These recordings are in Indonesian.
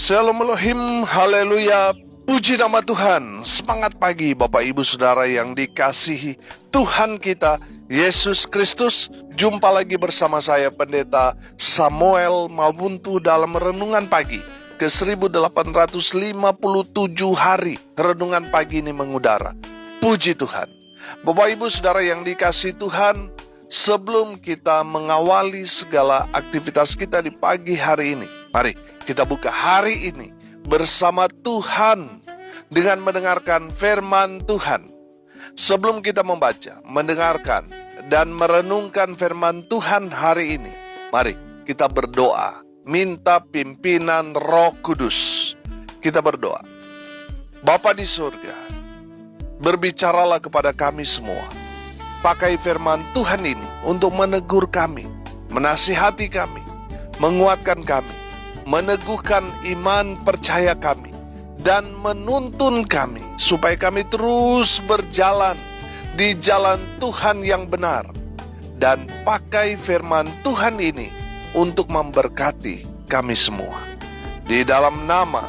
Shalom Elohim, haleluya, puji nama Tuhan. Semangat pagi Bapak Ibu Saudara yang dikasihi Tuhan kita Yesus Kristus. Jumpa lagi bersama saya Pendeta Samuel Mabuntu dalam Renungan Pagi ke 1857 hari Renungan Pagi ini mengudara. Puji Tuhan. Bapak Ibu Saudara yang dikasihi Tuhan, sebelum kita mengawali segala aktivitas kita di pagi hari ini, mari kita buka hari ini bersama Tuhan dengan mendengarkan firman Tuhan. Sebelum kita membaca, mendengarkan, dan merenungkan firman Tuhan hari ini, mari kita berdoa, minta pimpinan Roh Kudus. Kita berdoa. Bapa di surga, berbicaralah kepada kami semua. Pakai firman Tuhan ini untuk menegur kami, menasihati kami, menguatkan kami, meneguhkan iman percaya kami, dan menuntun kami supaya kami terus berjalan di jalan Tuhan yang benar. Dan pakai firman Tuhan ini untuk memberkati kami semua. Di dalam nama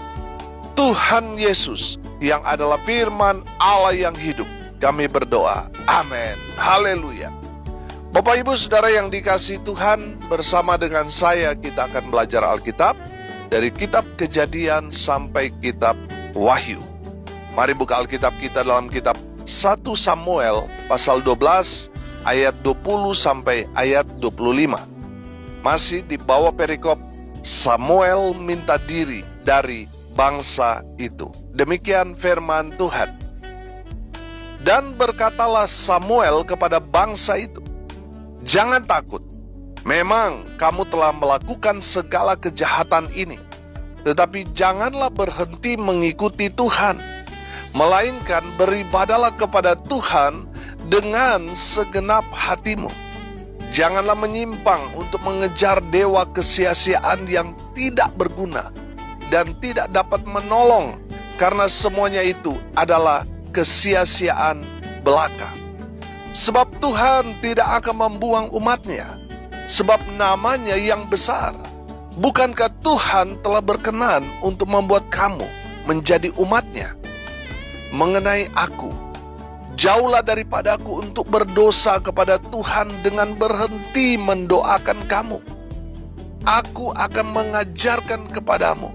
Tuhan Yesus yang adalah firman Allah yang hidup, kami berdoa. Amin. Haleluya. Bapak Ibu Saudara yang dikasihi Tuhan, bersama dengan saya kita akan belajar Alkitab dari kitab Kejadian sampai kitab Wahyu. Mari buka Alkitab kita dalam kitab 1 Samuel pasal 12 ayat 20 sampai ayat 25. Masih di bawah perikop Samuel minta diri dari bangsa itu. Demikian firman Tuhan. Dan berkatalah Samuel kepada bangsa itu, "Jangan takut, memang kamu telah melakukan segala kejahatan ini. Tetapi janganlah berhenti mengikuti Tuhan, melainkan beribadalah kepada Tuhan dengan segenap hatimu. Janganlah menyimpang untuk mengejar dewa kesia-siaan yang tidak berguna dan tidak dapat menolong, karena semuanya itu adalah kesia-siaan belaka. Sebab Tuhan tidak akan membuang umatnya, sebab namanya yang besar. Bukankah Tuhan telah berkenan untuk membuat kamu menjadi umatnya? Mengenai aku, jauhlah daripadaku untuk berdosa kepada Tuhan dengan berhenti mendoakan kamu. Aku akan mengajarkan kepadamu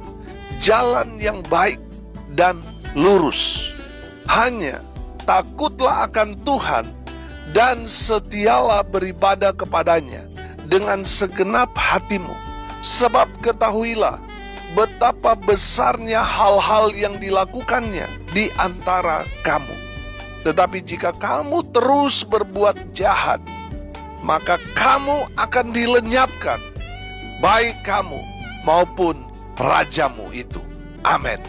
jalan yang baik dan lurus. Hanya takutlah akan Tuhan dan setialah beribadah kepadanya dengan segenap hatimu. Sebab ketahuilah betapa besarnya hal-hal yang dilakukannya di antara kamu. Tetapi jika kamu terus berbuat jahat, maka kamu akan dilenyapkan, baik kamu maupun rajamu itu." Amin.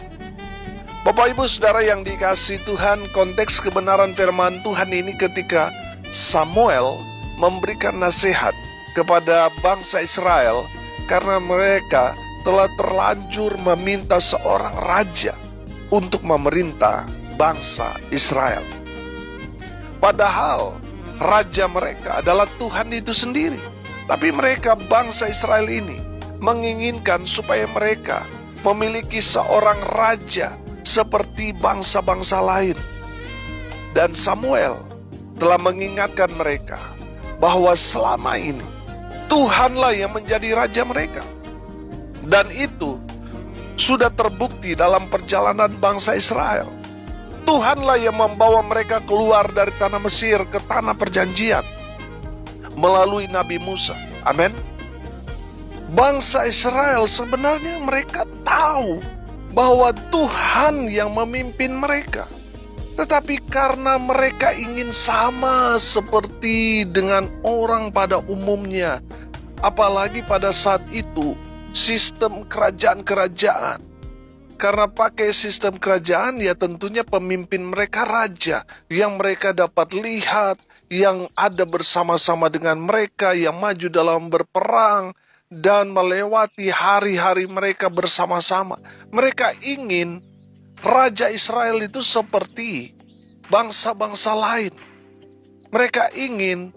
Bapak Ibu Saudara yang dikasihi Tuhan, konteks kebenaran firman Tuhan ini ketika Samuel memberikan nasihat kepada bangsa Israel karena mereka telah terlanjur meminta seorang raja untuk memerintah bangsa Israel. Padahal raja mereka adalah Tuhan itu sendiri. Tapi mereka, bangsa Israel ini, menginginkan supaya mereka memiliki seorang raja seperti bangsa-bangsa lain. Dan Samuel telah mengingatkan mereka bahwa selama ini Tuhanlah yang menjadi raja mereka. Dan itu sudah terbukti dalam perjalanan bangsa Israel. Tuhanlah yang membawa mereka keluar dari tanah Mesir ke tanah perjanjian melalui Nabi Musa. Amin. Bangsa Israel sebenarnya mereka tahu bahwa Tuhan yang memimpin mereka. Tetapi karena mereka ingin sama seperti dengan orang pada umumnya, apalagi pada saat itu sistem kerajaan-kerajaan. Karena pakai sistem kerajaan, ya tentunya pemimpin mereka raja yang mereka dapat lihat, yang ada bersama-sama dengan mereka, yang maju dalam berperang dan melewati hari-hari mereka bersama-sama. Mereka ingin Raja Israel itu seperti bangsa-bangsa lain. Mereka ingin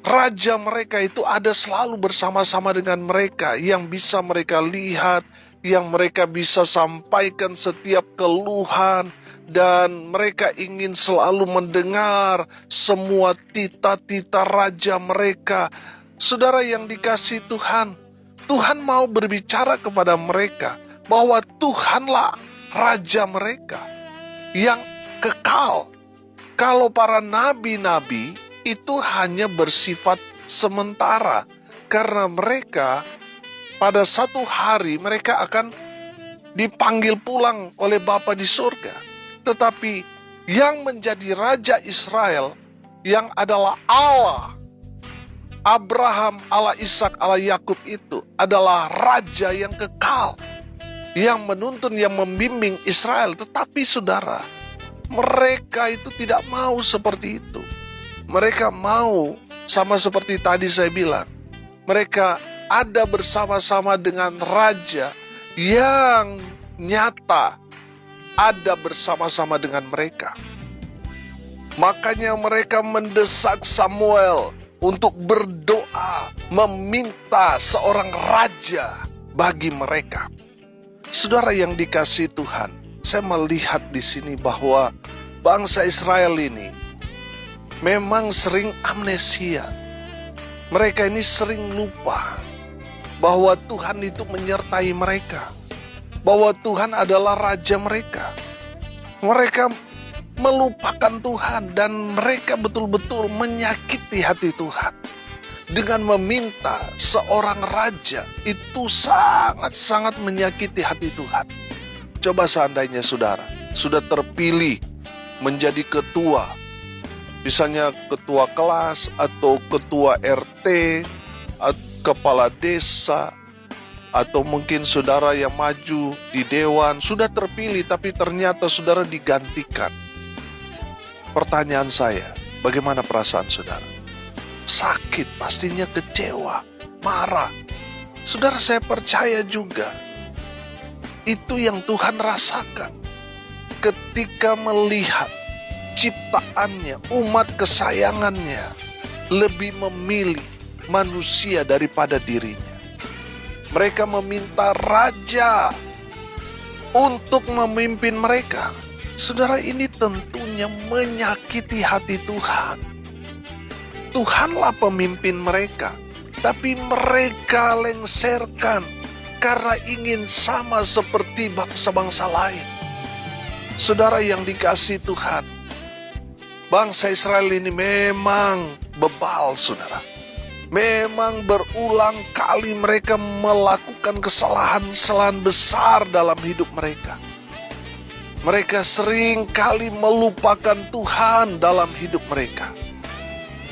raja mereka itu ada selalu bersama-sama dengan mereka, yang bisa mereka lihat, yang mereka bisa sampaikan setiap keluhan, dan mereka ingin selalu mendengar semua tita-tita raja mereka. Saudara yang dikasihi Tuhan, Tuhan mau berbicara kepada mereka bahwa Tuhanlah raja mereka yang kekal. Kalau para nabi-nabi itu hanya bersifat sementara, karena mereka pada satu hari mereka akan dipanggil pulang oleh Bapa di surga. Tetapi yang menjadi Raja Israel, yang adalah Allah, Abraham, Allah Ishak, Allah Yakub, itu adalah Raja yang kekal, yang menuntun, yang membimbing Israel. Tetapi saudara, mereka itu tidak mau seperti itu. Mereka mau sama seperti tadi saya bilang, mereka ada bersama-sama dengan Raja yang nyata, ada bersama-sama dengan mereka. Makanya mereka mendesak Samuel untuk berdoa, meminta seorang raja bagi mereka. Saudara yang dikasihi Tuhan, saya melihat di sini bahwa bangsa Israel ini memang sering amnesia. Mereka ini sering lupa bahwa Tuhan itu menyertai mereka, bahwa Tuhan adalah raja mereka. Mereka melupakan Tuhan, dan mereka betul-betul menyakiti hati Tuhan dengan meminta seorang raja. Itu sangat-sangat menyakiti hati Tuhan. Coba seandainya saudara sudah terpilih menjadi ketua, misalnya ketua kelas atau ketua RT, kepala desa, atau mungkin saudara yang maju di dewan, sudah terpilih tapi ternyata saudara digantikan. Pertanyaan saya, bagaimana perasaan saudara? Sakit, pastinya kecewa, marah. Saudara, saya percaya juga itu yang Tuhan rasakan ketika melihat ciptaannya, umat kesayangannya lebih memilih manusia daripada dirinya. Mereka meminta raja untuk memimpin mereka. Saudara, ini tentunya menyakiti hati Tuhan. Tuhanlah pemimpin mereka, tapi mereka lengserkan karena ingin sama seperti bangsa-bangsa lain. Saudara yang dikasihi Tuhan, bangsa Israel ini memang bebal, saudara. Memang berulang kali mereka melakukan kesalahan-kesalahan besar dalam hidup mereka. Mereka sering kali melupakan Tuhan dalam hidup mereka.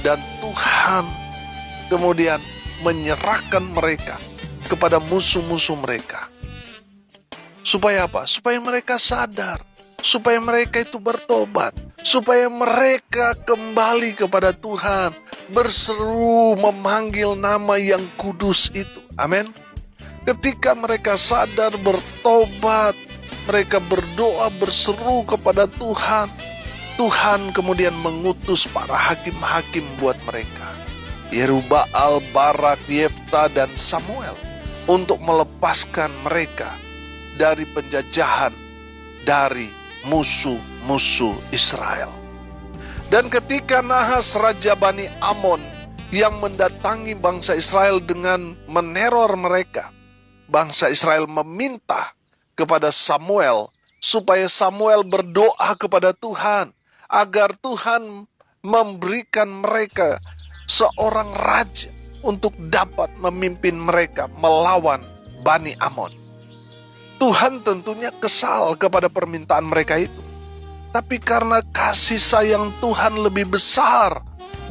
Dan Tuhan kemudian menyerahkan mereka kepada musuh-musuh mereka. Supaya apa? Supaya mereka sadar, supaya mereka itu bertobat, supaya mereka kembali kepada Tuhan, berseru memanggil nama yang kudus itu. Amin. Ketika mereka sadar, bertobat, mereka berdoa, berseru kepada Tuhan, Tuhan kemudian mengutus para hakim-hakim buat mereka, Yerubbaal, Barak, Yefta, dan Samuel, untuk melepaskan mereka dari penjajahan dari musuh-musuh Israel. Dan ketika Nahas Raja Bani Amon yang mendatangi bangsa Israel dengan meneror mereka, bangsa Israel meminta kepada Samuel supaya Samuel berdoa kepada Tuhan agar Tuhan memberikan mereka seorang raja untuk dapat memimpin mereka melawan Bani Amon. Tuhan tentunya kesal kepada permintaan mereka itu. Tapi karena kasih sayang Tuhan lebih besar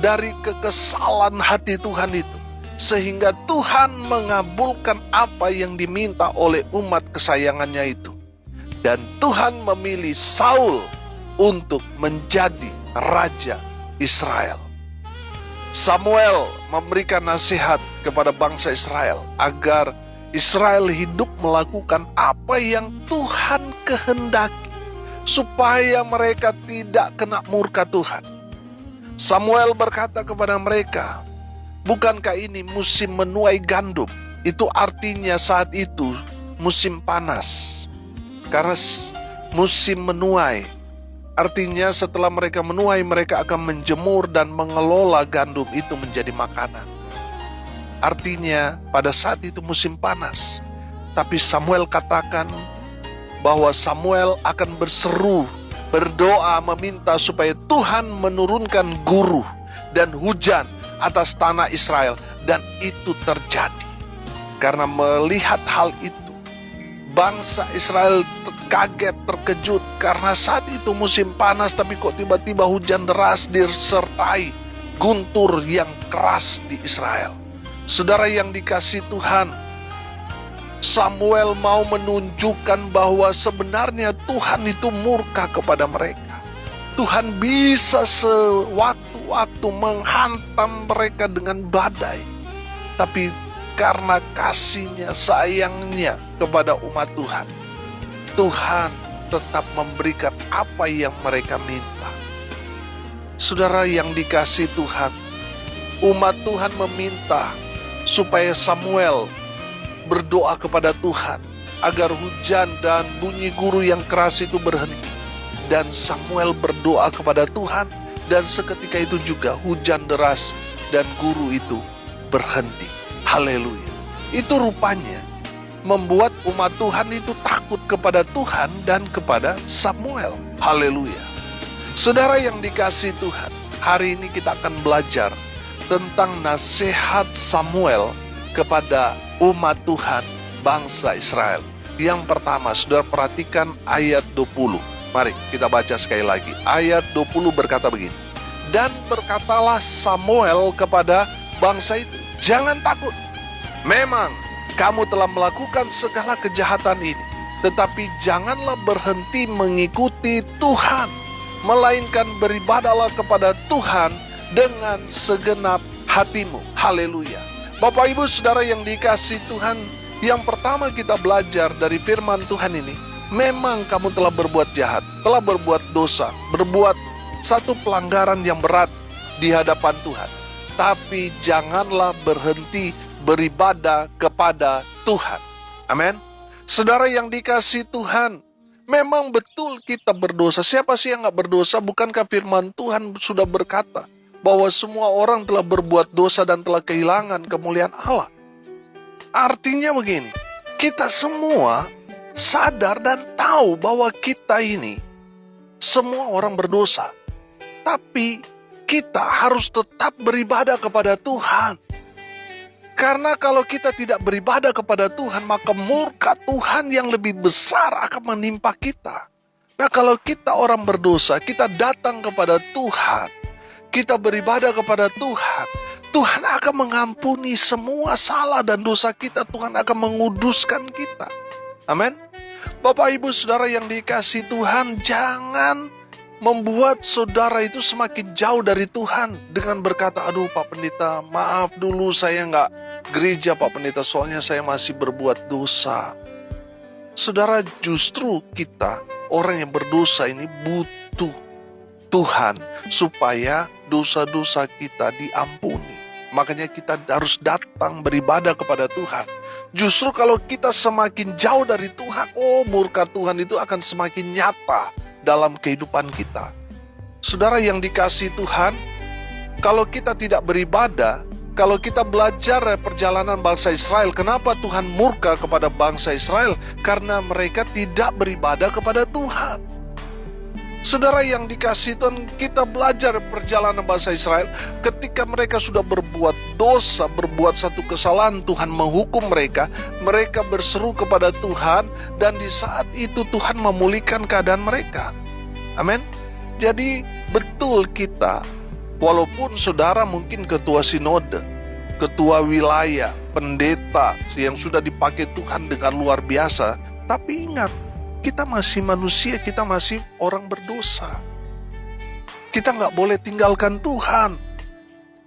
dari kekesalan hati Tuhan itu, sehingga Tuhan mengabulkan apa yang diminta oleh umat kesayangannya itu. Dan Tuhan memilih Saul untuk menjadi raja Israel. Samuel memberikan nasihat kepada bangsa Israel agar Israel hidup melakukan apa yang Tuhan kehendaki, supaya mereka tidak kena murka Tuhan. Samuel berkata kepada mereka, bukankah ini musim menuai gandum? Itu artinya saat itu musim panas. Karena musim menuai. Artinya setelah mereka menuai, mereka akan menjemur dan mengelola gandum itu menjadi makanan. Artinya pada saat itu musim panas. Tapi Samuel katakan bahwa Samuel akan berseru, berdoa meminta supaya Tuhan menurunkan guruh dan hujan atas tanah Israel. Dan itu terjadi. Karena melihat hal itu, bangsa Israel kaget, terkejut. Karena saat itu musim panas, tapi kok tiba-tiba hujan deras disertai guntur yang keras di Israel. Saudara yang dikasihi Tuhan, Samuel mau menunjukkan bahwa sebenarnya Tuhan itu murka kepada mereka. Tuhan bisa sewaktu-waktu menghantam mereka dengan badai. Tapi karena kasihnya, sayangnya kepada umat Tuhan, Tuhan tetap memberikan apa yang mereka minta. Saudara yang dikasihi Tuhan, umat Tuhan meminta supaya Samuel berdoa kepada Tuhan agar hujan dan bunyi guru yang keras itu berhenti. Dan Samuel berdoa kepada Tuhan, dan seketika itu juga hujan deras dan guru itu berhenti. Haleluya. Itu rupanya membuat umat Tuhan itu takut kepada Tuhan dan kepada Samuel. Haleluya. Saudara yang dikasihi Tuhan, hari ini kita akan belajar tentang nasihat Samuel kepada umat Tuhan, bangsa Israel. Yang pertama, saudara perhatikan ayat 20. Mari kita baca sekali lagi. Ayat 20 berkata begini. Dan berkatalah Samuel kepada bangsa itu, jangan takut. Memang kamu telah melakukan segala kejahatan ini, tetapi janganlah berhenti mengikuti Tuhan, melainkan beribadahlah kepada Tuhan dengan segenap hatimu. Haleluya. Bapak Ibu Saudara yang dikasihi Tuhan, yang pertama kita belajar dari firman Tuhan ini, memang kamu telah berbuat jahat, telah berbuat dosa, berbuat satu pelanggaran yang berat di hadapan Tuhan. Tapi janganlah berhenti beribadah kepada Tuhan. Amin. Saudara yang dikasihi Tuhan, memang betul kita berdosa. Siapa sih yang gak berdosa? Bukankah firman Tuhan sudah berkata bahwa semua orang telah berbuat dosa dan telah kehilangan kemuliaan Allah? Artinya begini, kita semua sadar dan tahu bahwa kita ini semua orang berdosa. Tapi kita harus tetap beribadah kepada Tuhan. Karena kalau kita tidak beribadah kepada Tuhan, maka murka Tuhan yang lebih besar akan menimpa kita. Nah, kalau kita orang berdosa, kita datang kepada Tuhan, kita beribadah kepada Tuhan, Tuhan akan mengampuni semua salah dan dosa kita. Tuhan akan menguduskan kita. Amin. Bapak Ibu Saudara yang dikasihi Tuhan, jangan membuat saudara itu semakin jauh dari Tuhan dengan berkata, aduh Pak Pendeta, maaf dulu saya nggak gereja Pak Pendeta, soalnya saya masih berbuat dosa. Saudara, justru kita orang yang berdosa ini butuh Tuhan supaya dosa-dosa kita diampuni. Makanya kita harus datang beribadah kepada Tuhan. Justru kalau kita semakin jauh dari Tuhan, murka Tuhan itu akan semakin nyata dalam kehidupan kita. Saudara yang dikasihi Tuhan, kalau kita tidak beribadah, kalau kita belajar perjalanan bangsa Israel, kenapa Tuhan murka kepada bangsa Israel? Karena mereka tidak beribadah kepada Tuhan. Saudara yang dikasihi Tuhan, kita belajar perjalanan bangsa Israel, ketika mereka sudah berbuat dosa, berbuat satu kesalahan, Tuhan menghukum mereka, mereka berseru kepada Tuhan, dan di saat itu Tuhan memulihkan keadaan mereka. Amin. Jadi betul kita, walaupun saudara mungkin ketua sinode, ketua wilayah, pendeta yang sudah dipakai Tuhan dengan luar biasa, tapi ingat, kita masih manusia, kita masih orang berdosa. Kita nggak boleh tinggalkan Tuhan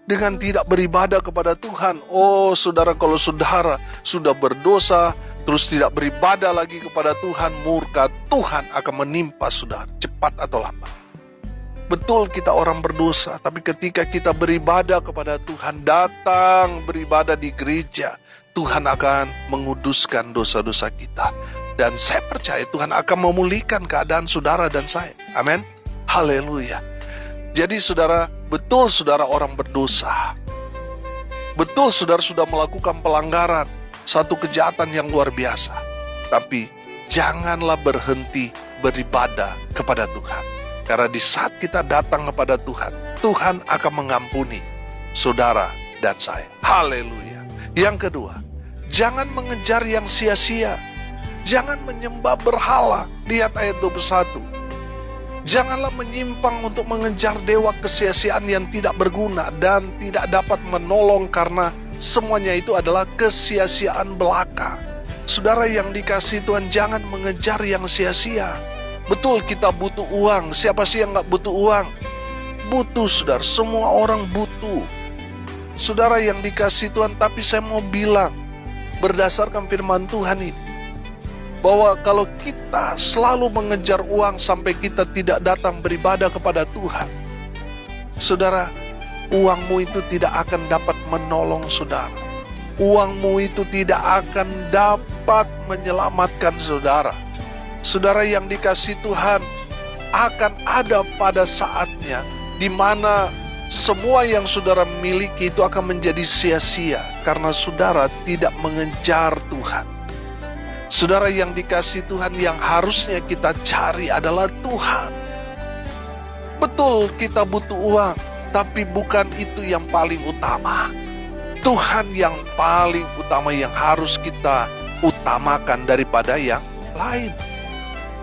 dengan tidak beribadah kepada Tuhan. Saudara, kalau saudara sudah berdosa, terus tidak beribadah lagi kepada Tuhan, murka Tuhan akan menimpa saudara, cepat atau lambat. Betul kita orang berdosa, tapi ketika kita beribadah kepada Tuhan, datang beribadah di gereja, Tuhan akan menguduskan dosa-dosa kita. Dan saya percaya Tuhan akan memulihkan keadaan saudara dan saya. Amin. Haleluya. Jadi saudara, betul saudara orang berdosa. Betul saudara sudah melakukan pelanggaran, satu kejahatan yang luar biasa. Tapi janganlah berhenti beribadah kepada Tuhan. Karena di saat kita datang kepada Tuhan, Tuhan akan mengampuni saudara dan saya. Haleluya. Yang kedua, jangan mengejar yang sia-sia. Jangan menyembah berhala. Lihat ayat 21. Janganlah menyimpang untuk mengejar dewa kesia-siaan yang tidak berguna dan tidak dapat menolong, karena semuanya itu adalah kesia-siaan belaka. Saudara yang dikasihi Tuhan, jangan mengejar yang sia-sia. Betul kita butuh uang. Siapa sih yang gak butuh uang? Butuh saudara, semua orang butuh. Saudara yang dikasihi Tuhan, tapi saya mau bilang, berdasarkan firman Tuhan ini, bahwa kalau kita selalu mengejar uang sampai kita tidak datang beribadah kepada Tuhan, saudara, uangmu itu tidak akan dapat menolong saudara. Uangmu itu tidak akan dapat menyelamatkan saudara. Saudara yang dikasihi Tuhan, akan ada pada saatnya di mana semua yang saudara miliki itu akan menjadi sia-sia karena saudara tidak mengejar Tuhan. Saudara yang dikasihi Tuhan, yang harusnya kita cari adalah Tuhan. Betul kita butuh uang, tapi bukan itu yang paling utama. Tuhan yang paling utama yang harus kita utamakan daripada yang lain.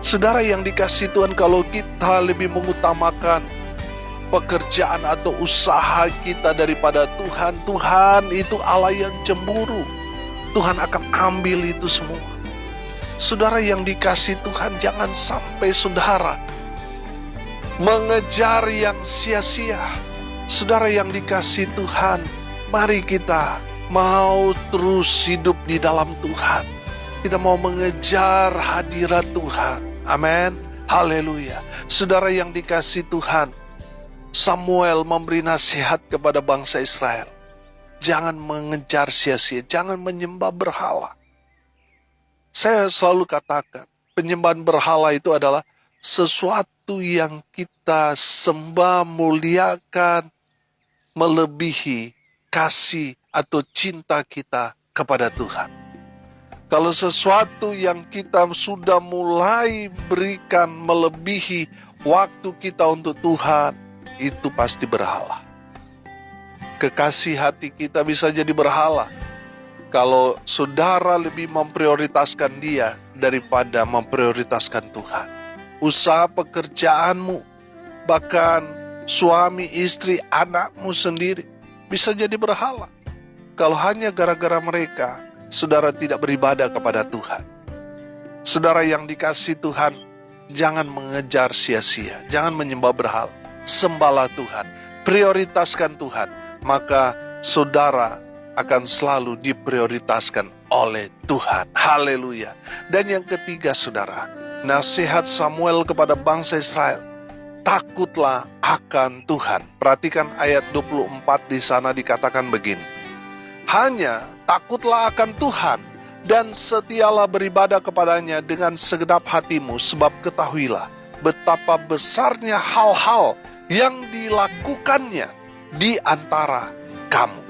Saudara yang dikasihi Tuhan, kalau kita lebih mengutamakan pekerjaan atau usaha kita daripada Tuhan, Tuhan itu Allah yang cemburu. Tuhan akan ambil itu semua. Saudara yang dikasihi Tuhan, jangan sampai saudara mengejar yang sia-sia. Saudara yang dikasihi Tuhan, mari kita mau terus hidup di dalam Tuhan. Kita mau mengejar hadirat Tuhan. Amin. Haleluya. Saudara yang dikasihi Tuhan, Samuel memberi nasihat kepada bangsa Israel. Jangan mengejar sia-sia, jangan menyembah berhala. Saya selalu katakan, penyembahan berhala itu adalah sesuatu yang kita sembah, muliakan, melebihi kasih atau cinta kita kepada Tuhan. Kalau sesuatu yang kita sudah mulai berikan melebihi waktu kita untuk Tuhan, itu pasti berhala. Kekasih hati kita bisa jadi berhala kalau saudara lebih memprioritaskan dia daripada memprioritaskan Tuhan. Usaha pekerjaanmu, bahkan suami, istri, anakmu sendiri bisa jadi berhala. Kalau hanya gara-gara mereka, saudara tidak beribadah kepada Tuhan. Saudara yang dikasihi Tuhan, jangan mengejar sia-sia, jangan menyembah berhala. Sembahlah Tuhan, prioritaskan Tuhan, maka saudara akan selalu diprioritaskan oleh Tuhan. Haleluya. Dan yang ketiga saudara, nasihat Samuel kepada bangsa Israel, takutlah akan Tuhan. Perhatikan ayat 24 di sana dikatakan begini. Hanya takutlah akan Tuhan dan setialah beribadah kepadanya dengan segenap hatimu, sebab ketahuilah betapa besarnya hal-hal yang dilakukannya di antara kamu.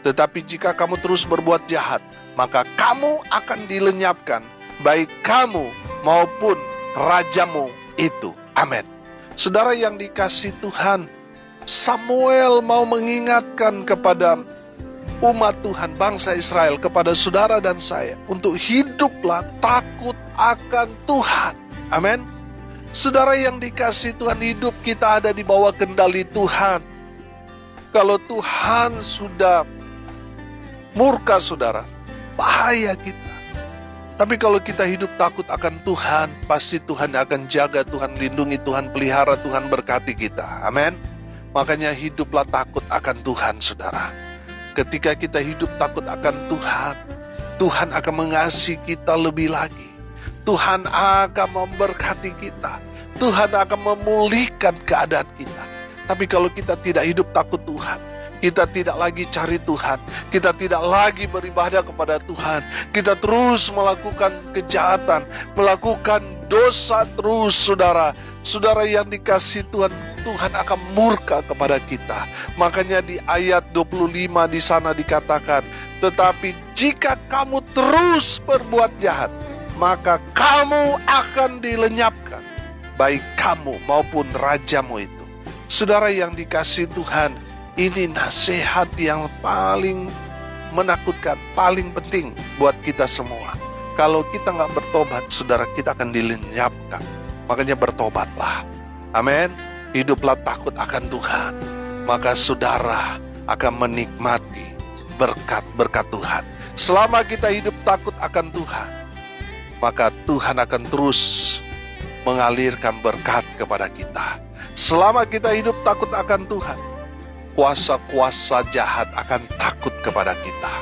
Tetapi jika kamu terus berbuat jahat, maka kamu akan dilenyapkan, baik kamu maupun rajamu itu. Amin. Saudara yang dikasihi Tuhan, Samuel mau mengingatkan kepada umat Tuhan, bangsa Israel, kepada saudara dan saya, untuk hiduplah takut akan Tuhan. Amin. Saudara yang dikasihi Tuhan, hidup kita ada di bawah kendali Tuhan. Kalau Tuhan sudah murka saudara, bahaya kita. Tapi kalau kita hidup takut akan Tuhan, pasti Tuhan akan jaga, Tuhan lindungi, Tuhan pelihara, Tuhan berkati kita. Amin. Makanya hiduplah takut akan Tuhan saudara. Ketika kita hidup takut akan Tuhan, Tuhan akan mengasihi kita lebih lagi. Tuhan akan memberkati kita. Tuhan akan memulihkan keadaan kita. Tapi kalau kita tidak hidup takut Tuhan, Kita tidak lagi cari Tuhan, kita tidak lagi beribadah kepada Tuhan. Kita terus melakukan kejahatan, melakukan dosa terus, saudara. Saudara yang dikasihi Tuhan, Tuhan akan murka kepada kita. Makanya di ayat 25 di sana dikatakan, tetapi jika kamu terus berbuat jahat, maka kamu akan dilenyapkan, baik kamu maupun rajamu itu. Saudara yang dikasihi Tuhan, ini nasihat yang paling menakutkan, paling penting buat kita semua. Kalau kita nggak bertobat, saudara, kita akan dilenyapkan. Makanya bertobatlah. Amin. Hiduplah takut akan Tuhan. Maka saudara akan menikmati berkat-berkat Tuhan. Selama kita hidup takut akan Tuhan, maka Tuhan akan terus mengalirkan berkat kepada kita. Selama kita hidup takut akan Tuhan, kuasa-kuasa jahat akan takut kepada kita.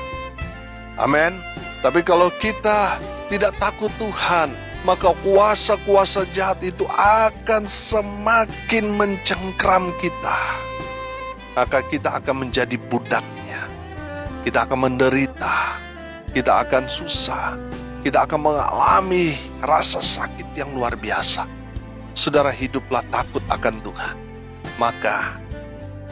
Amin. Tapi kalau kita tidak takut Tuhan, maka kuasa-kuasa jahat itu akan semakin mencengkram kita. Maka kita akan menjadi budaknya. Kita akan menderita. Kita akan susah. Kita akan mengalami rasa sakit yang luar biasa. Saudara, hiduplah takut akan Tuhan. Maka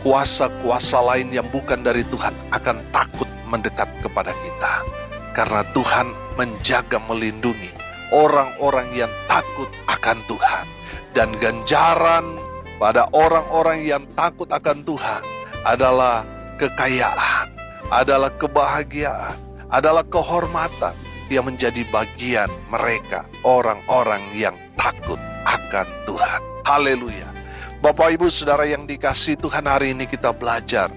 kuasa-kuasa lain yang bukan dari Tuhan akan takut mendekat kepada kita. Karena Tuhan menjaga, melindungi orang-orang yang takut akan Tuhan. Dan ganjaran pada orang-orang yang takut akan Tuhan adalah kekayaan, adalah kebahagiaan, adalah kehormatan yang menjadi bagian mereka, orang-orang yang takut akan Tuhan. Haleluya. Bapak Ibu Saudara yang dikasihi Tuhan, hari ini kita belajar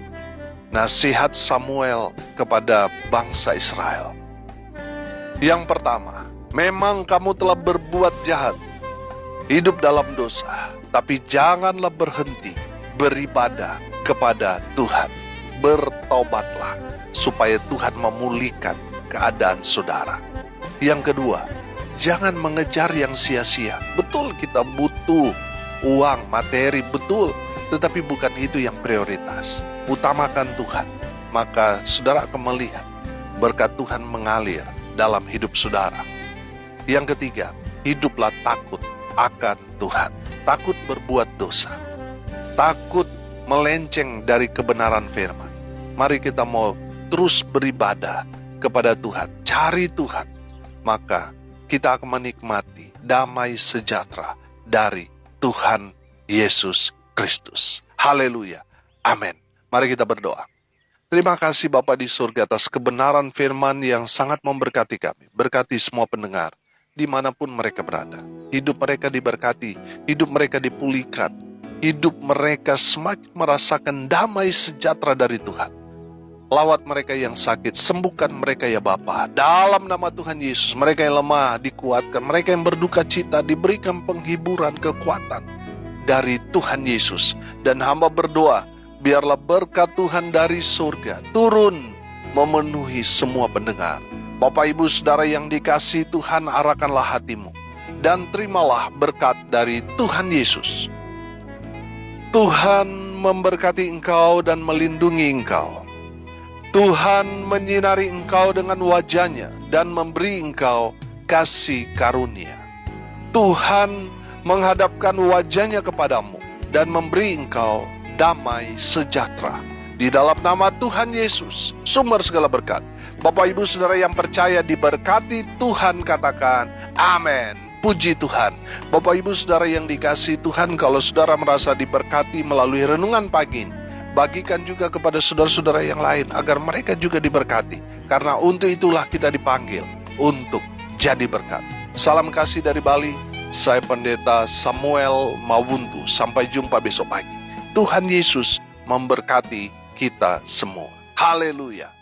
nasihat Samuel kepada bangsa Israel. Yang pertama, memang kamu telah berbuat jahat, hidup dalam dosa, tapi janganlah berhenti beribadah kepada Tuhan. Bertobatlah supaya Tuhan memulihkan keadaan saudara. Yang kedua, jangan mengejar yang sia-sia. Betul kita butuh uang, materi, betul. Tetapi bukan itu yang prioritas. Utamakan Tuhan. Maka saudara akan melihat berkat Tuhan mengalir dalam hidup saudara. Yang ketiga, hiduplah takut akan Tuhan. Takut berbuat dosa. Takut melenceng dari kebenaran firman. Mari kita mau terus beribadah kepada Tuhan. Cari Tuhan. Maka kita akan menikmati damai sejahtera dari Tuhan Yesus Kristus. Haleluya. Amin. Mari kita berdoa. Terima kasih Bapa di surga atas kebenaran firman yang sangat memberkati kami. Berkati semua pendengar dimanapun mereka berada. Hidup mereka diberkati, hidup mereka dipulihkan, hidup mereka semakin merasakan damai sejahtera dari Tuhan. Lawat mereka yang sakit, sembuhkan mereka ya Bapa. Dalam nama Tuhan Yesus, mereka yang lemah dikuatkan, mereka yang berduka cita diberikan penghiburan, kekuatan dari Tuhan Yesus. Dan hamba berdoa, biarlah berkat Tuhan dari surga turun memenuhi semua pendengar. Bapak Ibu Saudara yang dikasihi Tuhan, arahkanlah hatimu dan terimalah berkat dari Tuhan Yesus. Tuhan memberkati engkau dan melindungi engkau. Tuhan menyinari engkau dengan wajah-Nya dan memberi engkau kasih karunia. Tuhan menghadapkan wajah-Nya kepadamu dan memberi engkau damai sejahtera. Di dalam nama Tuhan Yesus, sumber segala berkat. Bapak Ibu Saudara yang percaya diberkati Tuhan, katakan amin. Puji Tuhan. Bapak Ibu Saudara yang dikasihi Tuhan, kalau saudara merasa diberkati melalui renungan pagi ini, bagikan juga kepada saudara-saudara yang lain agar mereka juga diberkati. Karena untuk itulah kita dipanggil untuk jadi berkat. Salam kasih dari Bali. Saya Pendeta Samuel Mawuntu. Sampai jumpa besok pagi. Tuhan Yesus memberkati kita semua. Haleluya.